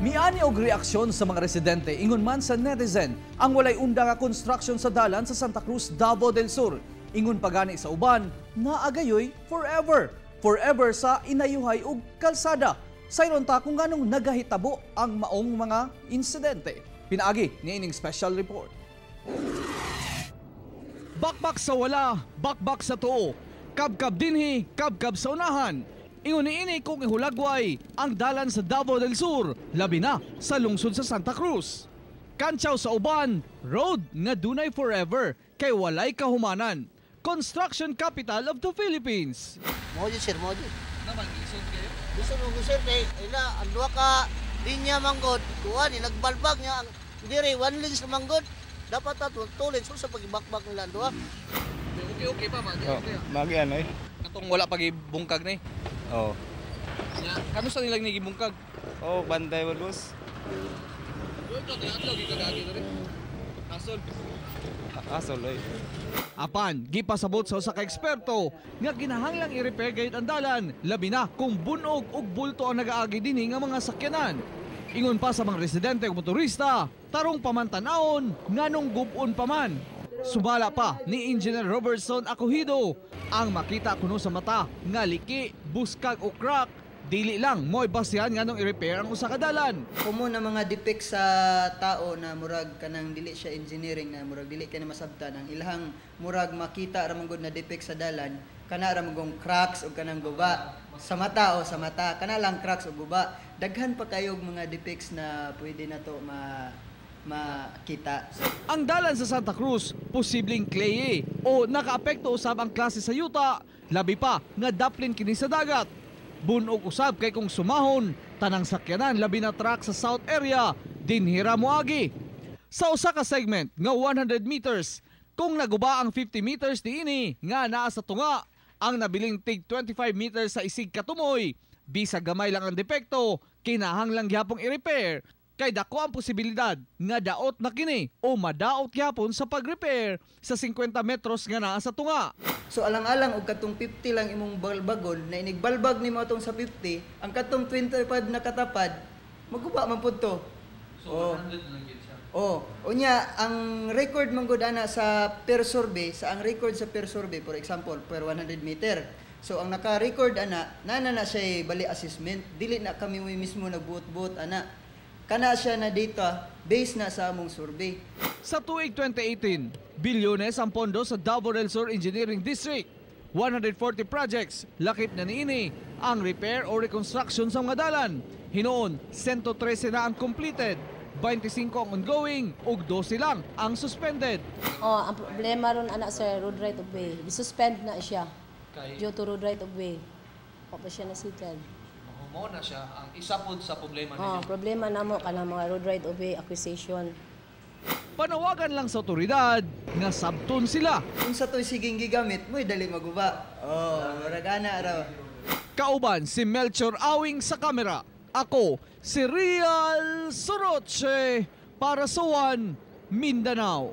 Miani og reaksyon sa mga residente ingon man sa netizen ang walay unda nga construction sa dalan sa Santa Cruz, Davao del Sur. Ingon pagani sa uban, naagayoy forever. Forever sa inayuhay ug kalsada. Sayron ta kung nganong nagahitabo ang maong mga insidente. Pinaagi ni ining special report. Bakbak sa wala, bakbak sa tuo. Kabkab dinhi, kabkab sa unahan. Ingon niini kung ihulagway ang dalan sa Davao del Sur, labi na sa lungsod sa Santa Cruz. Kantsaw sa uban, road nga dunay forever kay walay kahumanan. Construction capital of the Philippines. Moji sir, moji. Naman isod kayo? Gusto mo sir kay ila ang duha ka linya manggod, kuha ni nagbalbag niya ang dire one lanes na manggod. Dapat ta two lanes sa pagibakbak nila ang duha. Okay pa magi. Okay. Magi ano eh. Katong wala pagibungkag ni. Oh. Ya, kanusta nilang nagibungkag? Oh, bantay mo boss. Uy, pag-atlaw gigagagi diri. Asol. Asol eh. Apan, gipasabot sa usa ka eksperto nga kinahanglang i-repair gayud ang dalan, labi na kung bunog ug bulto ang nagaagi dinhi nga mga sakyanan. Ingon pa sa mga residente ug motorista, tarong pamantanawon nganong gubon pa man. Sumala pa ni Engineer Robertson Acohido ang makita kuno sa mata nga liki, buskag o crack, dili lang mo'y basihan nganong i-repair ang usa ka dalan. Common na mga defects sa tao na murag kanang dili siya engineering na murag dili kay na masabtan ang ilahang murag makita ra man gud na defect sa dalan kana ra magong cracks o kanang guba sa mata kana lang cracks o guba daghan pa kayog mga defects na pwede na to makita. Ang dalan sa Santa Cruz, posibleng clay o nakaapekto usab ang klase sa yuta, labi pa nga daplin kini sa dagat. Bunog usab kay kung sumahon, tanang sakyanan labi na truck sa south area, dinhira moagi. Sa usa ka segment nga 100 meters, kung naguba ang 50 meters diini nga naa sa tunga, ang nabiling tig 25 meters sa isig katumoy, bisag gamay lang ang depekto, kinahanglang gyapong i-repair. Kay dako ang posibilidad nga daot na kini o madaot gyapon sa pag-repair sa 50 metros nga naa sa tunga. So alang-alang og katong 50 lang imong balbagon na inigbalbag nimo atong sa 50, ang katong 25 na katapad maguba man pud to. So 100 na lang gid siya. Unya ang record man gud ana sa per survey, ang record sa per survey for example per 100 meter. So ang naka-record ana nana na siya bali assessment, dili na kami mismo nagbuot-buot ana. Kana siya na data based na sa among survey. Sa tuig 2018, bilyones ang pondo sa Davao del Sur Engineering District. 140 projects, lakip na niini ang repair o reconstruction sa mga dalan. Hinoon, 113 na ang completed, 25 ang ongoing, ug 12 lang ang suspended. Ang problema ron anak sir, road right of way. Suspend na siya. Due to road right of way. Pa siya na sitan. Mo na siya ang isa pod sa problema ninyo. Problema namo kanang mga road right of way acquisition. Panawagan lang sa otoridad nga sabton sila. Kung sa to'y siging gigamit, mo'y dali maguba. Maragana raw. Kauban si Melchor Awing sa kamera. Ako, si Real Soroche para sa One Mindanao.